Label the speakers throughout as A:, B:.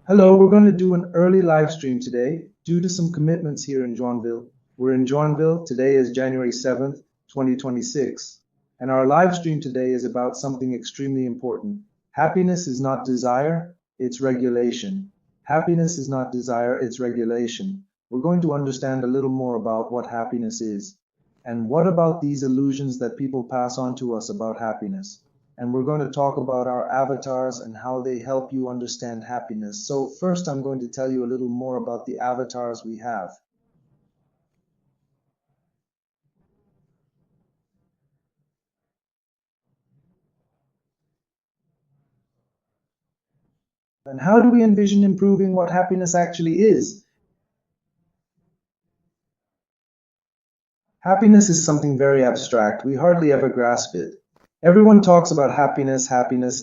A: Hello, we're going to do an early live stream today due to some commitments here in Joinville. We're in Joinville. Today is January 7th, 2026. And our live stream today is about something extremely important. Happiness is not desire, it's regulation. Happiness is not desire, it's regulation. We're going to understand a little more about what happiness is. And what about these illusions that people pass on to us about happiness? And we're going to talk about our avatars and how they help you understand happiness. So first, I'm going to tell you a little more about the avatars we have. And how do we envision improving what happiness actually is? Happiness is something very abstract. We hardly ever grasp it. Everyone talks about happiness,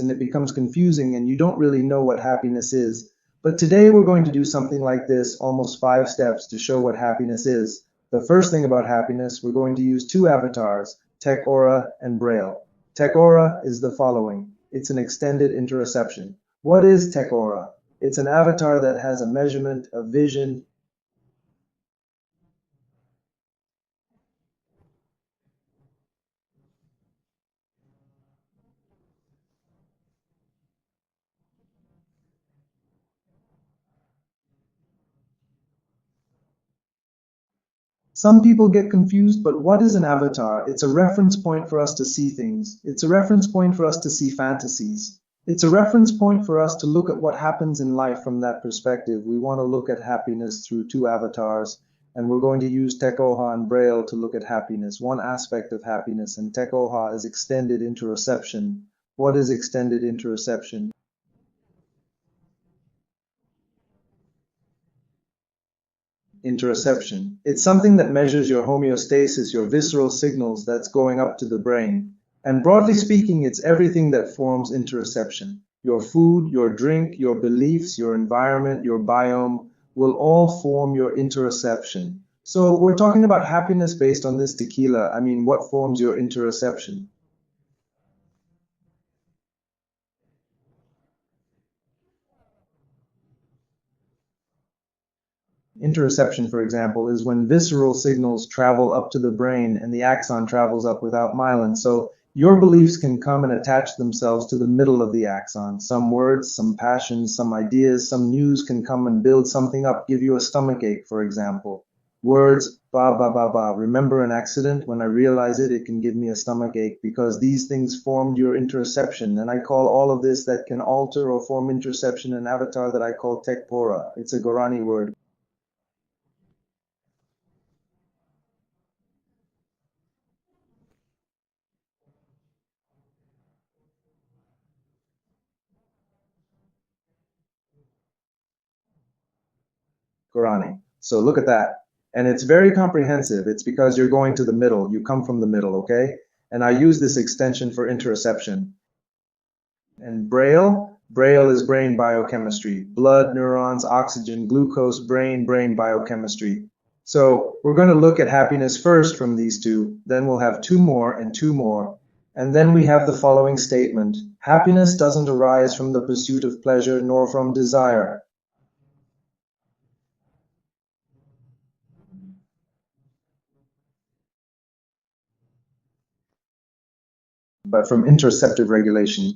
A: and it becomes confusing, and you don't really know what happiness is. But today we're going to do something like this, almost 5 steps to show what happiness is. The first thing about happiness, we're going to use two avatars, Tech Aura and Braille. Tech Aura is the following. It's an extended interoception. What is Tech Aura? It's an avatar that has a measurement, a vision. Some people get confused, but what is an avatar? It's a reference point for us to see things. It's a reference point for us to see fantasies. It's a reference point for us to look at what happens in life from that perspective. We want to look at happiness through two avatars, and we're going to use Tekoha and Braille to look at happiness, one aspect of happiness, and Tekoha is extended interoception. What is extended interoception? Interoception. It's something that measures your homeostasis, your visceral signals that's going up to the brain. And broadly speaking, it's everything that forms interoception. Your food, your drink, your beliefs, your environment, your biome will all form your interoception. So we're talking about happiness based on this tequila. I mean, what forms your interoception? Interoception, for example, is when visceral signals travel up to the brain and the axon travels up without myelin. So your beliefs can come and attach themselves to the middle of the axon. Some words, some passions, some ideas, some news can come and build something up, give you a stomach ache, for example. Words, ba ba ba ba. Remember an accident? When I realize it, it can give me a stomach ache because these things formed your interoception. And I call all of this that can alter or form interoception an avatar that I call Tekpora. It's a Gorani word. Guarani. So look at that. And it's very comprehensive. It's because you're going to the middle. You come from the middle, okay? And I use this extension for interoception. And Braille is brain biochemistry. Blood, neurons, oxygen, glucose, brain biochemistry. So we're going to look at happiness first from these two. Then we'll have two more and two more. And then we have the following statement. Happiness doesn't arise from the pursuit of pleasure nor from desire. But from interoceptive regulation.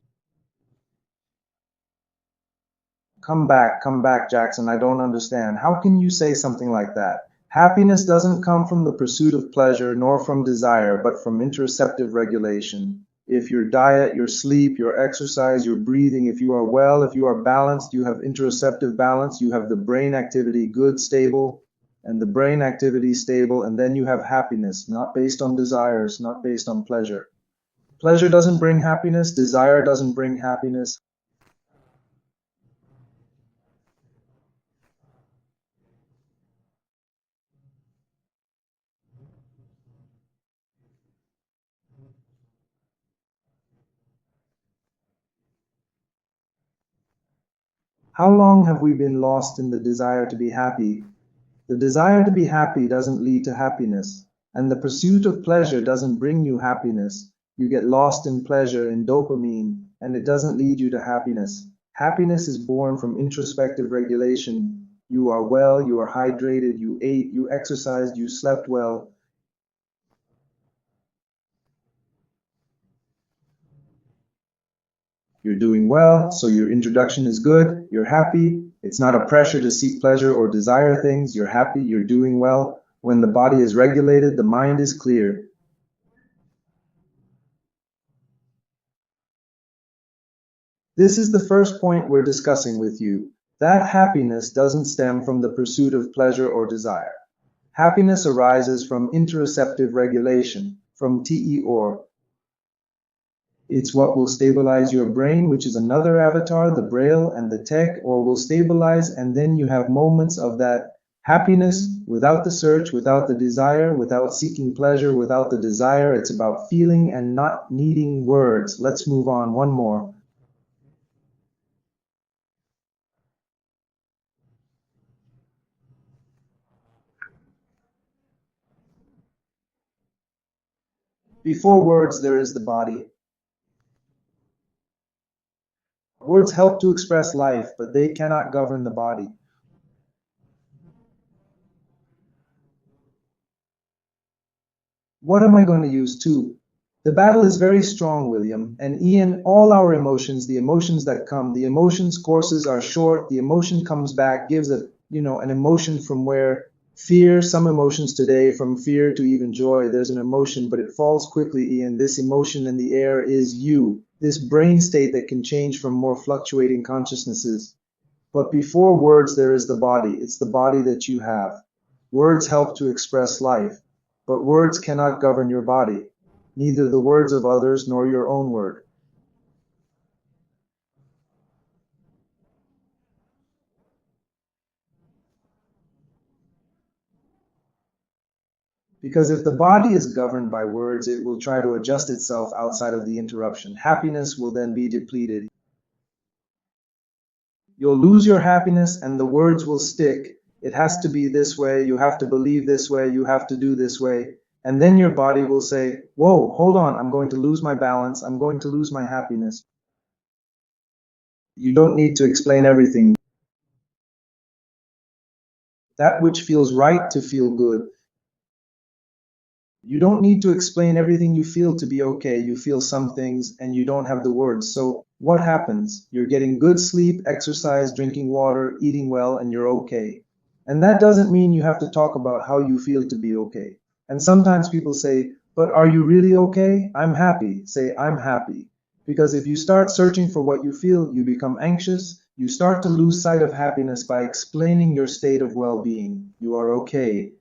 A: Come back, Jackson. I don't understand. How can you say something like that? Happiness doesn't come from the pursuit of pleasure nor from desire, but from interoceptive regulation. If your diet, your sleep, your exercise, your breathing, if you are well, if you are balanced, you have interoceptive balance, you have the brain activity good, stable, and the brain activity stable, and then you have happiness, not based on desires, not based on pleasure. Pleasure doesn't bring happiness, desire doesn't bring happiness. How long have we been lost in the desire to be happy? The desire to be happy doesn't lead to happiness, and the pursuit of pleasure doesn't bring you happiness. You get lost in pleasure, in dopamine, and it doesn't lead you to happiness. Happiness is born from introspective regulation. You are well, you are hydrated, you ate, you exercised, you slept well. You're doing well, so your introduction is good, you're happy. It's not a pressure to seek pleasure or desire things. You're happy, you're doing well. When the body is regulated, the mind is clear. This is the first point we're discussing with you. That happiness doesn't stem from the pursuit of pleasure or desire. Happiness arises from interoceptive regulation, from TEOR. It's what will stabilize your brain, which is another avatar, the braille and the tech, or will stabilize, and then you have moments of that happiness without the search, without the desire, without seeking pleasure, without the desire. It's about feeling and not needing words. Let's move on. One more. Before words, there is the body. Words help to express life, but they cannot govern the body. What am I going to use too? The battle is very strong, William, and Ian, all our emotions, the emotions that come, the emotions courses are short, the emotion comes back, gives an emotion from where fear, some emotions today, from fear to even joy, there's an emotion, but it falls quickly, Ian. This emotion in the air is you, this brain state that can change from more fluctuating consciousnesses. But before words, there is the body. It's the body that you have. Words help to express life, but words cannot govern your body, neither the words of others nor your own word. Because if the body is governed by words, it will try to adjust itself outside of the interruption. Happiness will then be depleted. You'll lose your happiness and the words will stick. It has to be this way, you have to believe this way, you have to do this way. And then your body will say, whoa, hold on, I'm going to lose my balance, I'm going to lose my happiness. You don't need to explain everything. That which feels right to feel good. You don't need to explain everything you feel to be okay. You feel some things and you don't have the words. So what happens? You're getting good sleep, exercise, drinking water, eating well, and you're okay. And that doesn't mean you have to talk about how you feel to be okay. And sometimes people say, but are you really okay? I'm happy. Say, I'm happy. Because if you start searching for what you feel, you become anxious. You start to lose sight of happiness by explaining your state of well-being. You are okay.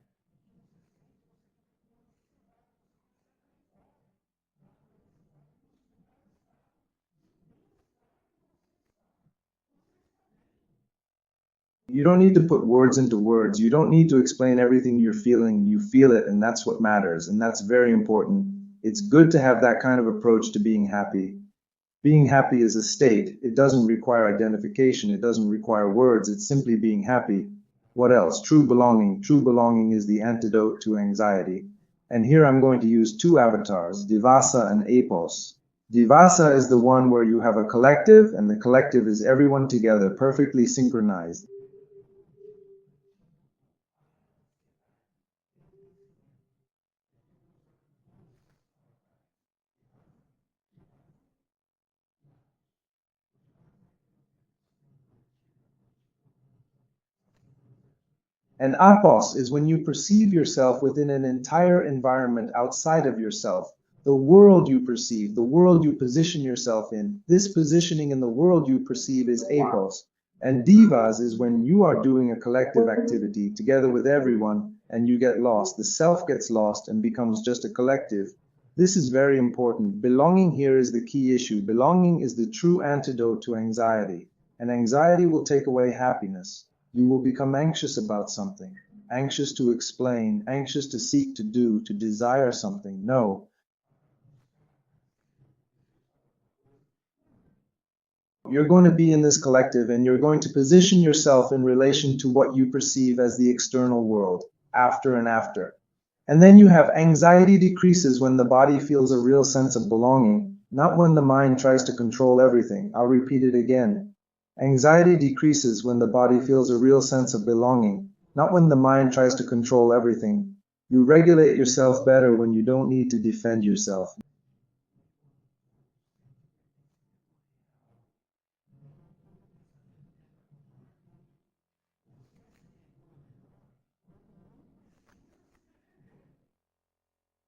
A: You don't need to put words into words. You don't need to explain everything you're feeling. You feel it, and that's what matters. And that's very important. It's good to have that kind of approach to being happy. Being happy is a state. It doesn't require identification. It doesn't require words. It's simply being happy. What else? True belonging. True belonging is the antidote to anxiety. And here I'm going to use two avatars, Divasa and Apos. Divasa is the one where you have a collective, and the collective is everyone together, perfectly synchronized. And apos is when you perceive yourself within an entire environment outside of yourself. The world you perceive, the world you position yourself in. This positioning in the world you perceive is apos. And divas is when you are doing a collective activity together with everyone and you get lost. The self gets lost and becomes just a collective. This is very important. Belonging here is the key issue. Belonging is the true antidote to anxiety. And anxiety will take away happiness. You will become anxious about something, anxious to explain, anxious to seek to do, to desire something. No. You're going to be in this collective and you're going to position yourself in relation to what you perceive as the external world, after and after. And then you have anxiety decreases when the body feels a real sense of belonging, not when the mind tries to control everything. I'll repeat it again. Anxiety decreases when the body feels a real sense of belonging, not when the mind tries to control everything. You regulate yourself better when you don't need to defend yourself.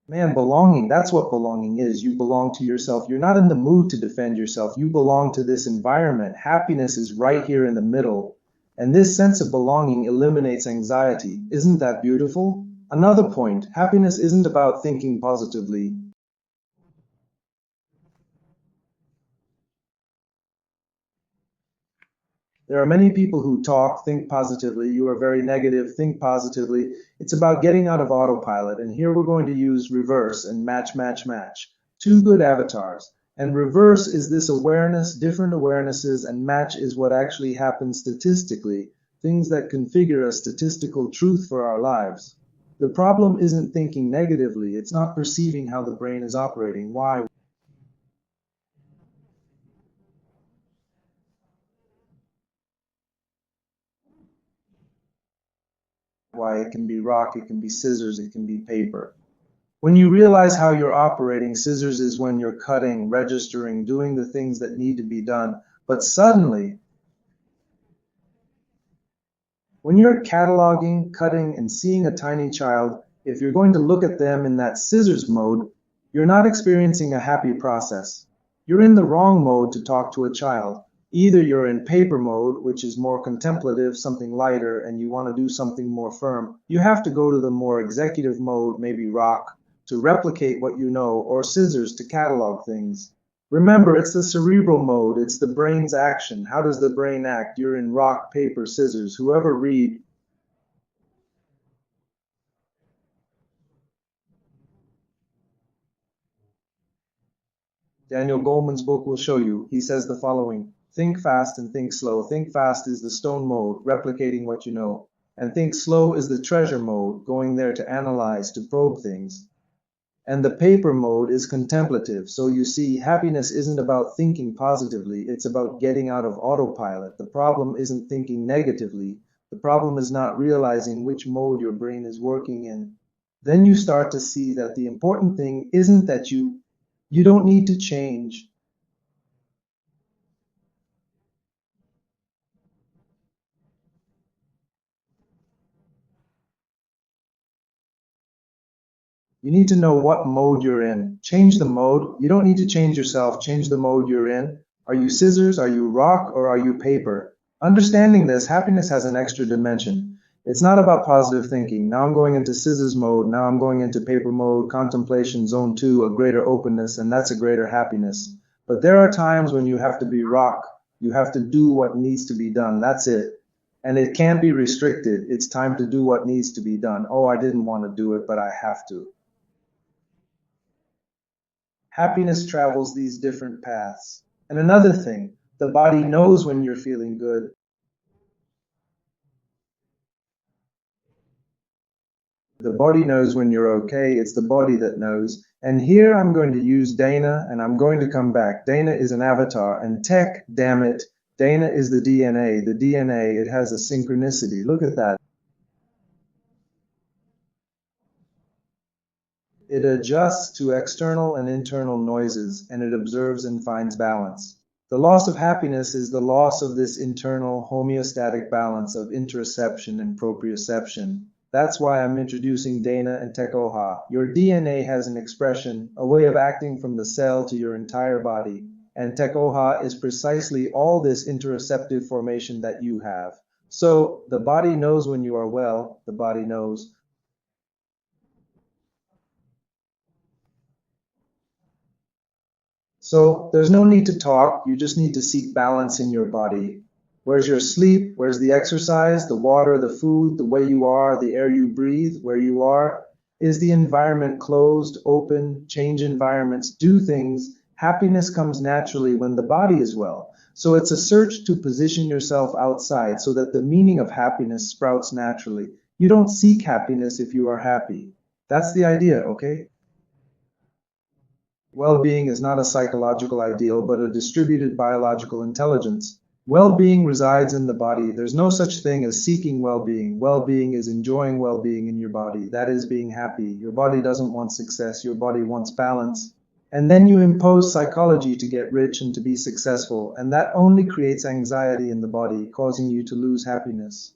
A: Man, belonging, that's what belonging is. You belong to yourself. You're not in the mood to defend yourself. You belong to this environment. Happiness is right here in the middle. And this sense of belonging eliminates anxiety. Isn't that beautiful? Another point, happiness isn't about thinking positively. There are many people who talk, think positively. You are very negative, think positively. It's about getting out of autopilot. And here we're going to use reverse and match, match, match. Two good avatars. And reverse is this awareness, different awarenesses, and match is what actually happens statistically, things that configure a statistical truth for our lives. The problem isn't thinking negatively, it's not perceiving how the brain is operating. Why? Why it can be rock, it can be scissors, it can be paper. When you realize how you're operating, scissors is when you're cutting, registering, doing the things that need to be done. But suddenly, when you're cataloging, cutting, and seeing a tiny child, if you're going to look at them in that scissors mode, you're not experiencing a happy process. You're in the wrong mode to talk to a child. Either you're in paper mode, which is more contemplative, something lighter, and you want to do something more firm. You have to go to the more executive mode, maybe rock, to replicate what you know, or scissors to catalog things. Remember, it's the cerebral mode, it's the brain's action. How does the brain act? You're in rock, paper, scissors. Whoever read Daniel Goleman's book will show you. He says the following: think fast and think slow. Think fast is the stone mode, replicating what you know. And think slow is the treasure mode, going there to analyze, to probe things. And the paper mode is contemplative. So you see, happiness isn't about thinking positively, it's about getting out of autopilot. The problem isn't thinking negatively. The problem is not realizing which mode your brain is working in. Then you start to see that the important thing isn't that you don't need to change. You need to know what mode you're in. Change the mode. You don't need to change yourself. Change the mode you're in. Are you scissors? Are you rock? Or are you paper? Understanding this, happiness has an extra dimension. It's not about positive thinking. Now I'm going into scissors mode. Now I'm going into paper mode, contemplation, zone two, a greater openness, and that's a greater happiness. But there are times when you have to be rock. You have to do what needs to be done. That's it. And it can't be restricted. It's time to do what needs to be done. Oh, I didn't want to do it, but I have to. Happiness travels these different paths. And another thing, the body knows when you're feeling good. The body knows when you're okay. It's the body that knows. And here I'm going to use Dana and I'm going to come back. Dana is an avatar and tech, damn it. Dana is the DNA. The DNA, it has a synchronicity. Look at that. It adjusts to external and internal noises, and it observes and finds balance. The loss of happiness is the loss of this internal homeostatic balance of interoception and proprioception. That's why I'm introducing Dana and Tekoha. Your DNA has an expression, a way of acting from the cell to your entire body, and Tekoha is precisely all this interoceptive formation that you have. So the body knows when you are well, the body knows. So there's no need to talk, you just need to seek balance in your body. Where's your sleep? Where's the exercise, the water, the food, the way you are, the air you breathe, where you are? Is the environment closed, open, change environments, do things? Happiness comes naturally when the body is well. So it's a search to position yourself outside so that the meaning of happiness sprouts naturally. You don't seek happiness if you are happy. That's the idea, okay? Well-being is not a psychological ideal, but a distributed biological intelligence. Well-being resides in the body. There's no such thing as seeking well-being. Well-being is enjoying well-being in your body. That is being happy. Your body doesn't want success. Your body wants balance. And then you impose psychology to get rich and to be successful, and that only creates anxiety in the body, causing you to lose happiness.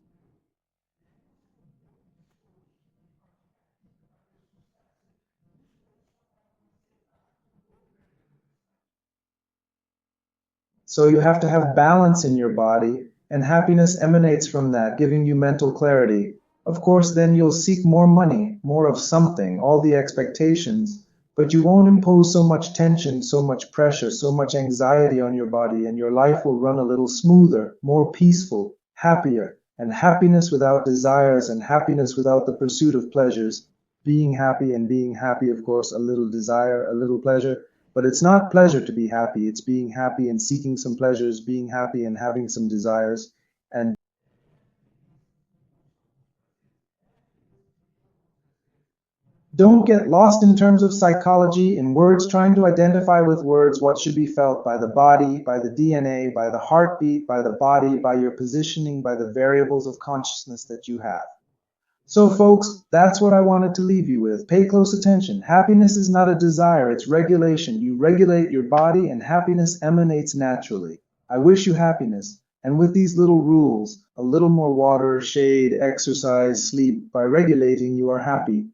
A: So you have to have balance in your body, and happiness emanates from that, giving you mental clarity. Of course, then you'll seek more money, more of something, all the expectations, but you won't impose so much tension, so much pressure, so much anxiety on your body, and your life will run a little smoother, more peaceful, happier. And happiness without desires and happiness without the pursuit of pleasures, being happy, of course, a little desire, a little pleasure, but it's not pleasure to be happy, it's being happy and seeking some pleasures, being happy and having some desires. And don't get lost in terms of psychology, in words, trying to identify with words what should be felt by the body, by the DNA, by the heartbeat, by the body, by your positioning, by the variables of consciousness that you have. So, folks, that's what I wanted to leave you with. Pay close attention. Happiness is not a desire, it's regulation. You regulate your body, and happiness emanates naturally. I wish you happiness. And with these little rules, a little more water, shade, exercise, sleep, by regulating, you are happy.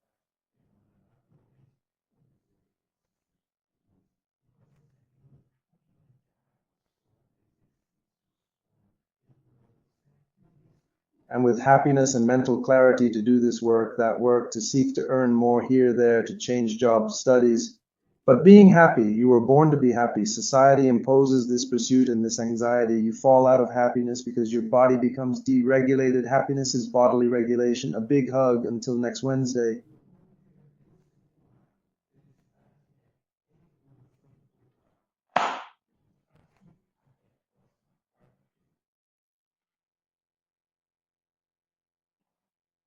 A: And with happiness and mental clarity to do this work, that work, to seek to earn more here, there, to change jobs, studies. But being happy, you were born to be happy. Society imposes this pursuit and this anxiety. You fall out of happiness because your body becomes deregulated. Happiness is bodily regulation. A big hug until next Wednesday.